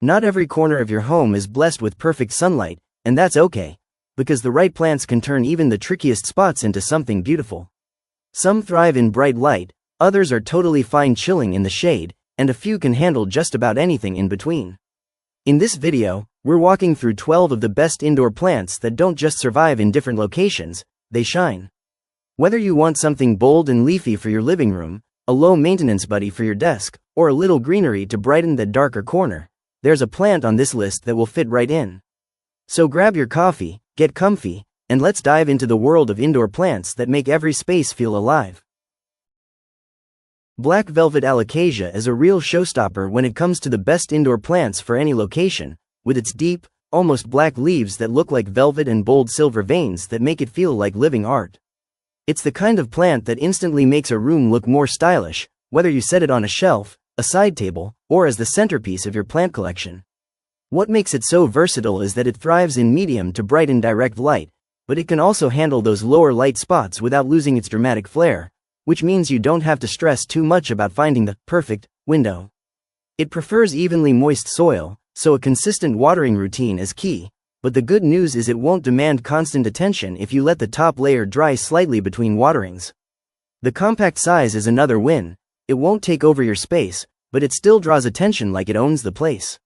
Not every corner of your home is blessed with perfect sunlight, and that's okay, because the right plants can turn even the trickiest spots into something beautiful. Some thrive in bright light, others are totally fine chilling in the shade, and a few can handle just about anything in between. In this video, we're walking through 12 of the best indoor plants that don't just survive in different locations, they shine. Whether you want something bold and leafy for your living room, a low-maintenance buddy for your desk, or a little greenery to brighten that darker corner, there's a plant on this list that will fit right in. So grab your coffee, get comfy, and let's dive into the world of indoor plants that make every space feel alive. Black velvet Alocasia is a real showstopper when it comes to the best indoor plants for any location, with its deep, almost black leaves that look like velvet and bold silver veins that make it feel like living art. It's the kind of plant that instantly makes a room look more stylish, whether you set it on a shelf, a side table, or as the centerpiece of your plant collection. What makes it so versatile is that it thrives in medium to bright and direct light, but it can also handle those lower light spots without losing its dramatic flair, which means you don't have to stress too much about finding the perfect window. It prefers evenly moist soil, so a consistent watering routine is key, but the good news is it won't demand constant attention if you let the top layer dry slightly between waterings. The compact size is another win. It won't take over your space, but it still draws attention like it owns the place.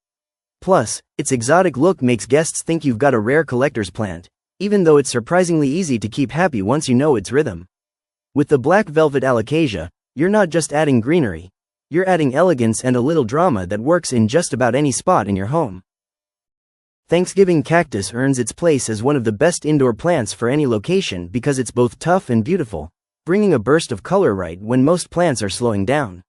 Plus, its exotic look makes guests think you've got a rare collector's plant, even though it's surprisingly easy to keep happy once you know its rhythm. With the black velvet Alocasia, you're not just adding greenery, you're adding elegance and a little drama that works in just about any spot in your home. Thanksgiving cactus earns its place as one of the best indoor plants for any location because it's both tough and beautiful, bringing a burst of color right when most plants are slowing down.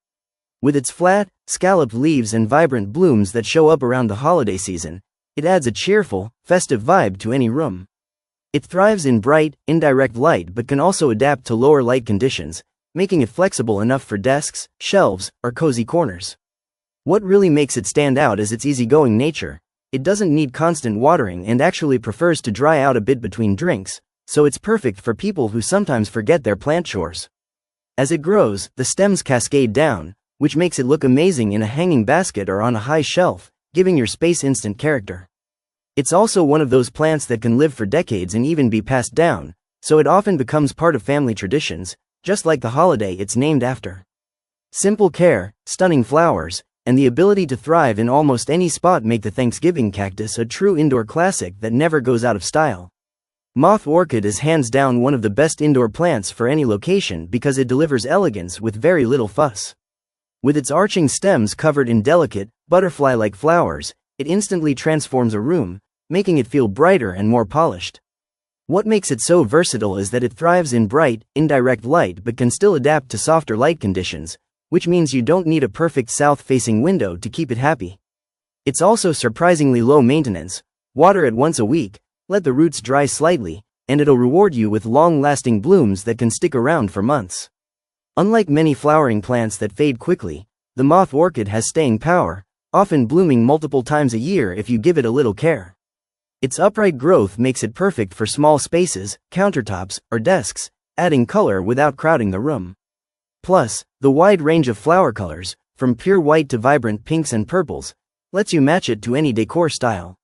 With its flat, scalloped leaves and vibrant blooms that show up around the holiday season, it adds a cheerful, festive vibe to any room. It thrives in bright, indirect light but can also adapt to lower light conditions, making it flexible enough for desks, shelves, or cozy corners. What really makes it stand out is its easygoing nature. It doesn't need constant watering and actually prefers to dry out a bit between drinks, so it's perfect for people who sometimes forget their plant chores. As it grows, the stems cascade down, which makes it look amazing in a hanging basket or on a high shelf, giving your space instant character. It's also one of those plants that can live for decades and even be passed down, so it often becomes part of family traditions, just like the holiday it's named after. Simple care, stunning flowers, and the ability to thrive in almost any spot make the Thanksgiving cactus a true indoor classic that never goes out of style. Moth Orchid is hands down one of the best indoor plants for any location because it delivers elegance with very little fuss. With its arching stems covered in delicate, butterfly-like flowers, it instantly transforms a room, making it feel brighter and more polished. What makes it so versatile is that it thrives in bright, indirect light but can still adapt to softer light conditions, which means you don't need a perfect south-facing window to keep it happy. It's also surprisingly low maintenance. Water it once a week, let the roots dry slightly, and it'll reward you with long-lasting blooms that can stick around for months. Unlike many flowering plants that fade quickly, the moth orchid has staying power, often blooming multiple times a year if you give it a little care. Its upright growth makes it perfect for small spaces, countertops, or desks, adding color without crowding the room. Plus, the wide range of flower colors, from pure white to vibrant pinks and purples, lets you match it to any decor style.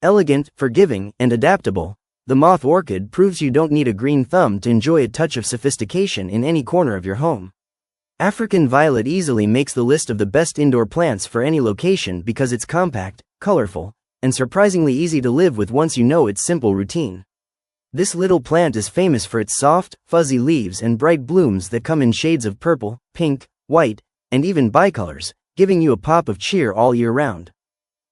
Elegant, forgiving, and adaptable, the moth orchid proves you don't need a green thumb to enjoy a touch of sophistication in any corner of your home. African violet easily makes the list of the best indoor plants for any location because it's compact, colorful, and surprisingly easy to live with once you know its simple routine. This little plant is famous for its soft, fuzzy leaves and bright blooms that come in shades of purple, pink, white, and even bicolors, giving you a pop of cheer all year round.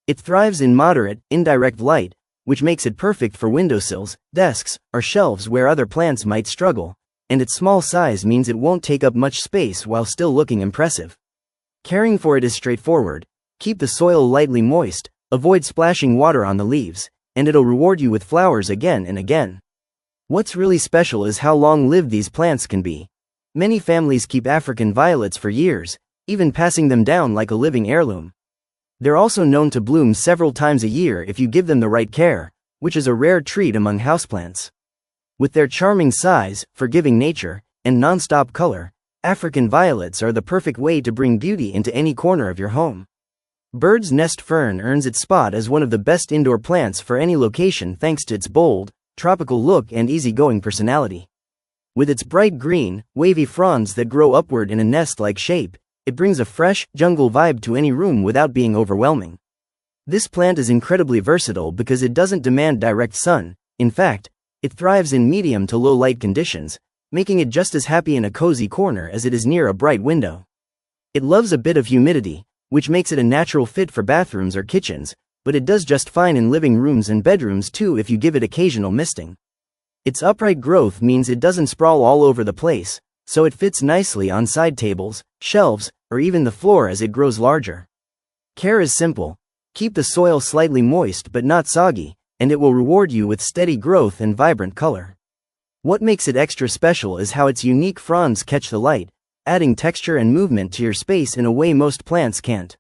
It thrives in moderate, indirect light, which makes it perfect for windowsills, desks, or shelves where other plants might struggle, and its small size means it won't take up much space while still looking impressive. Caring for it is straightforward. Keep the soil lightly moist, avoid splashing water on the leaves, and it'll reward you with flowers again and again. What's really special is how long-lived these plants can be. Many families keep African violets for years, even passing them down like a living heirloom. They're also known to bloom several times a year if you give them the right care, which is a rare treat among houseplants. With their charming size, forgiving nature, and non-stop color, African violets are the perfect way to bring beauty into any corner of your home. Bird's nest fern earns its spot as one of the best indoor plants for any location thanks to its bold, tropical look and easygoing personality. With its bright green, wavy fronds that grow upward in a nest-like shape, it brings a fresh, jungle vibe to any room without being overwhelming. This plant is incredibly versatile because it doesn't demand direct sun. In fact, it thrives in medium to low light conditions, making it just as happy in a cozy corner as it is near a bright window. It loves a bit of humidity, which makes it a natural fit for bathrooms or kitchens, but it does just fine in living rooms and bedrooms too if you give it occasional misting. Its upright growth means it doesn't sprawl all over the place, so it fits nicely on side tables, shelves, or even the floor as it grows larger. Care is simple. Keep the soil slightly moist but not soggy, and it will reward you with steady growth and vibrant color. What makes it extra special is how its unique fronds catch the light, adding texture and movement to your space in a way most plants can't.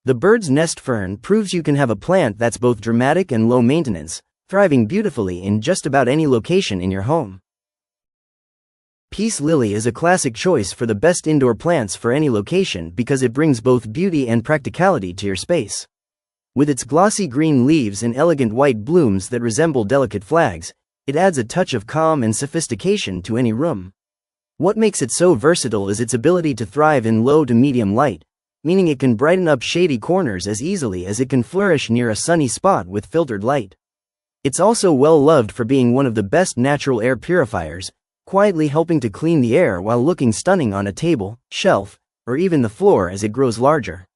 The bird's nest fern proves you can have a plant that's both dramatic and low maintenance, thriving beautifully in just about any location in your home. Peace lily is a classic choice for the best indoor plants for any location because it brings both beauty and practicality to your space. With its glossy green leaves and elegant white blooms that resemble delicate flags, it adds a touch of calm and sophistication to any room. What makes it so versatile is its ability to thrive in low to medium light, meaning it can brighten up shady corners as easily as it can flourish near a sunny spot with filtered light. It's also well loved for being one of the best natural air purifiers, quietly helping to clean the air while looking stunning on a table, shelf, or even the floor as it grows larger.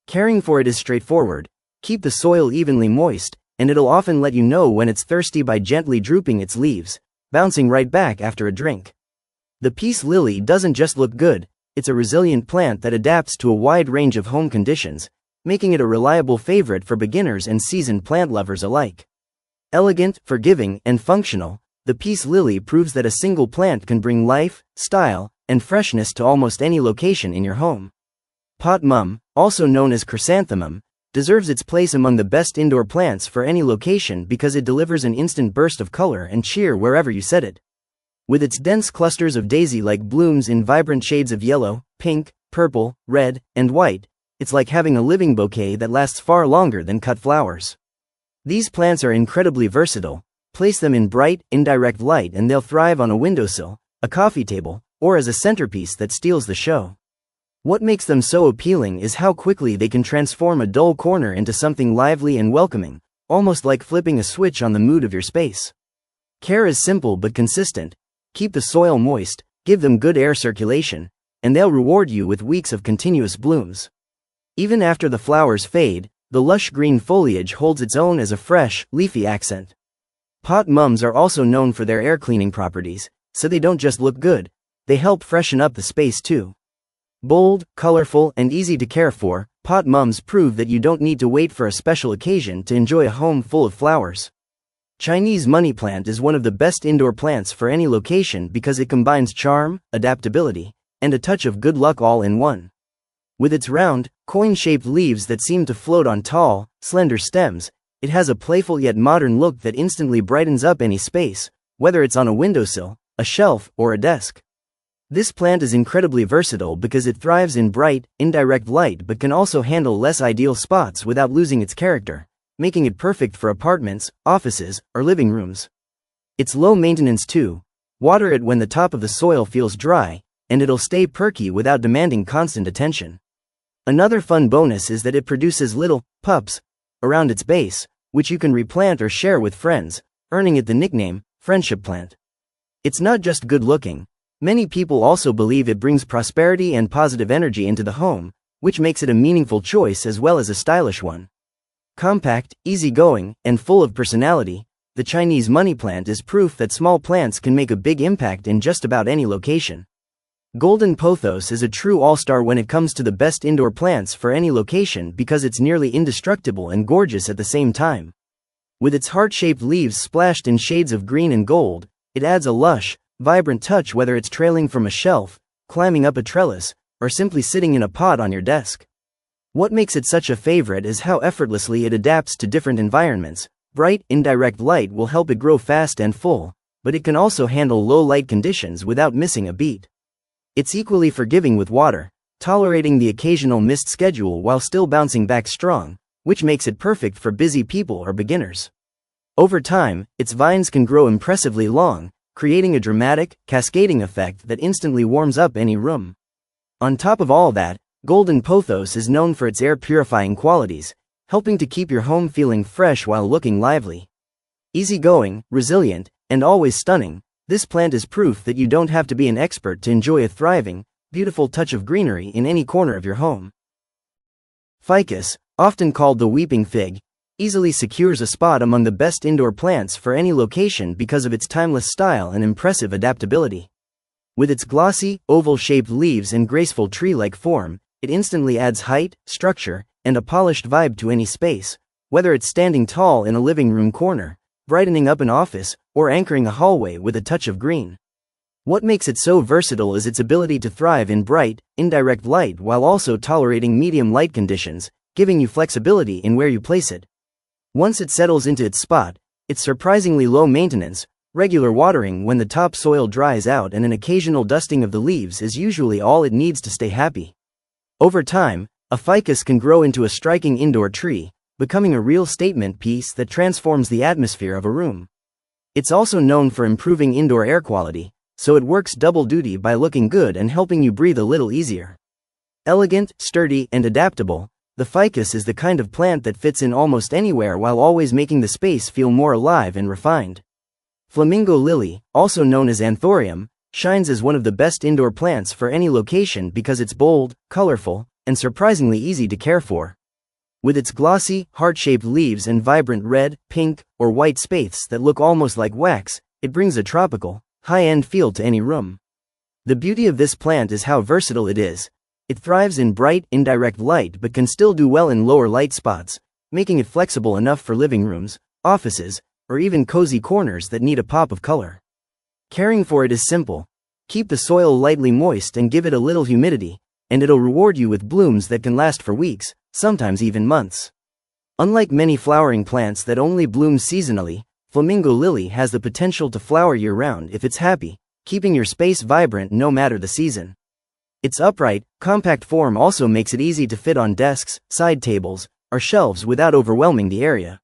Caring for it is straightforward. Keep the soil evenly moist, and it'll often let you know when it's thirsty by gently drooping its leaves, bouncing right back after a drink. The peace lily doesn't just look good, it's a resilient plant that adapts to a wide range of home conditions, making it a reliable favorite for beginners and seasoned plant lovers alike. Elegant, forgiving, and functional, the peace lily proves that a single plant can bring life, style, and freshness to almost any location in your home. Pot mum, also known as chrysanthemum, deserves its place among the best indoor plants for any location because it delivers an instant burst of color and cheer wherever you set it. With its dense clusters of daisy-like blooms in vibrant shades of yellow, pink, purple, red, and white, it's like having a living bouquet that lasts far longer than cut flowers. These plants are incredibly versatile. Place them in bright, indirect light and they'll thrive on a windowsill, a coffee table, or as a centerpiece that steals the show. What makes them so appealing is how quickly they can transform a dull corner into something lively and welcoming, almost like flipping a switch on the mood of your space. Care is simple but consistent. Keep the soil moist, give them good air circulation, and they'll reward you with weeks of continuous blooms. Even after the flowers fade, the lush green foliage holds its own as a fresh, leafy accent. Pot mums are also known for their air cleaning properties, so they don't just look good, they help freshen up the space too. Bold, colorful, and easy to care for, pot mums prove that you don't need to wait for a special occasion to enjoy a home full of flowers. Chinese money plant is one of the best indoor plants for any location because it combines charm, adaptability, and a touch of good luck all in one. With its round, coin-shaped leaves that seem to float on tall, slender stems, it has a playful yet modern look that instantly brightens up any space, whether it's on a windowsill, a shelf, or a desk. This plant is incredibly versatile because it thrives in bright, indirect light but can also handle less ideal spots without losing its character, making it perfect for apartments, offices, or living rooms. It's low maintenance too. Water it when the top of the soil feels dry, and it'll stay perky without demanding constant attention. Another fun bonus is that it produces little pups around its base, which you can replant or share with friends, earning it the nickname friendship plant. It's not just good looking. Many people also believe it brings prosperity and positive energy into the home, which makes it a meaningful choice as well as a stylish one. Compact, easygoing, and full of personality, the Chinese money plant is proof that small plants can make a big impact in just about any location. Golden pothos is a true all-star when it comes to the best indoor plants for any location because it's nearly indestructible and gorgeous at the same time. With its heart-shaped leaves splashed in shades of green and gold, it adds a lush, vibrant touch whether it's trailing from a shelf, climbing up a trellis, or simply sitting in a pot on your desk. What makes it such a favorite is how effortlessly it adapts to different environments. Bright, indirect light will help it grow fast and full, but it can also handle low light conditions without missing a beat. It's equally forgiving with water. tolerating the occasional missed schedule while still bouncing back strong, which makes it perfect for busy people or beginners. Over time, its vines can grow impressively long, creating a dramatic, cascading effect that instantly warms up any room. On top of all that, golden pothos is known for its air-purifying qualities, helping to keep your home feeling fresh while looking lively. Easygoing, resilient, and always stunning, this plant is proof that you don't have to be an expert to enjoy a thriving, beautiful touch of greenery in any corner of your home. Ficus, often called the weeping fig, easily secures a spot among the best indoor plants for any location because of its timeless style and impressive adaptability. With its glossy, oval-shaped leaves and graceful tree-like form, it instantly adds height, structure, and a polished vibe to any space, whether it's standing tall in a living room corner, brightening up an office, or anchoring a hallway with a touch of green. What makes it so versatile is its ability to thrive in bright, indirect light while also tolerating medium light conditions, giving you flexibility in where you place it. Once it settles into its spot, it's surprisingly low maintenance. Regular watering when the top soil dries out and an occasional dusting of the leaves is usually all it needs to stay happy. Over time, a ficus can grow into a striking indoor tree, becoming a real statement piece that transforms the atmosphere of a room. It's also known for improving indoor air quality, so it works double duty by looking good and helping you breathe a little easier. Elegant, sturdy, and adaptable, the ficus is the kind of plant that fits in almost anywhere while always making the space feel more alive and refined. Flamingo lily, also known as anthurium, shines as one of the best indoor plants for any location because it's bold, colorful, and surprisingly easy to care for. With its glossy, heart-shaped leaves and vibrant red, pink, or white spathes that look almost like wax, it brings a tropical, high-end feel to any room. The beauty of this plant is how versatile it is. It thrives in bright, indirect light but can still do well in lower light spots, making it flexible enough for living rooms, offices, or even cozy corners that need a pop of color. Caring for it is simple. Keep the soil lightly moist and give it a little humidity, and it'll reward you with blooms that can last for weeks, sometimes even months. Unlike many flowering plants that only bloom seasonally, Flamingo lily has the potential to flower year-round if it's happy, keeping your space vibrant no matter the season. Its upright, compact form also makes it easy to fit on desks, side tables, or shelves without overwhelming the area.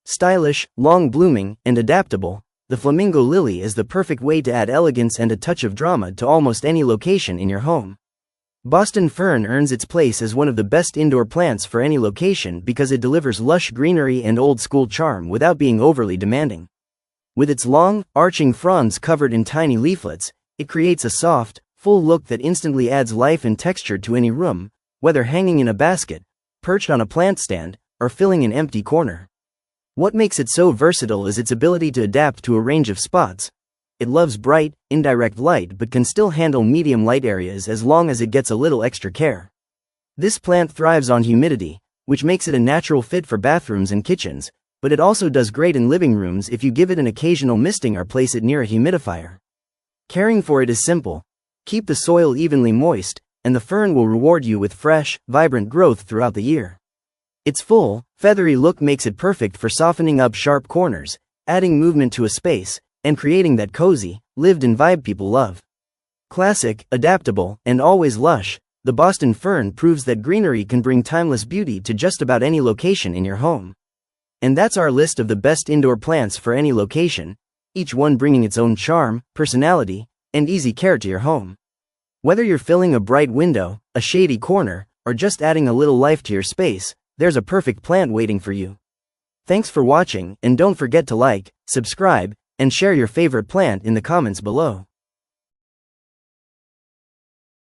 Stylish, long-blooming, and adaptable, the Flamingo lily is the perfect way to add elegance and a touch of drama to almost any location in your home. Boston fern earns its place as one of the best indoor plants for any location because it delivers lush greenery and old-school charm without being overly demanding. With its long, arching fronds covered in tiny leaflets, it creates a soft, full look that instantly adds life and texture to any room, whether hanging in a basket, perched on a plant stand, or filling an empty corner. What makes it so versatile is its ability to adapt to a range of spots. It loves bright, indirect light but can still handle medium light areas as long as it gets a little extra care. This plant thrives on humidity, which makes it a natural fit for bathrooms and kitchens, but it also does great in living rooms if you give it an occasional misting or place it near a humidifier. Caring for it is simple. Keep the soil evenly moist, and the fern will reward you with fresh, vibrant growth throughout the year. Its full, feathery look makes it perfect for softening up sharp corners, adding movement to a space, and creating that cozy, lived-in vibe people love. Classic, adaptable, and always lush, the Boston fern proves that greenery can bring timeless beauty to just about any location in your home. And that's our list of the best indoor plants for any location, each one bringing its own charm, personality, and easy care to your home. Whether you're filling a bright window, a shady corner, or just adding a little life to your space, there's a perfect plant waiting for you. Thanks for watching, and don't forget to like, subscribe, and share your favorite plant in the comments below.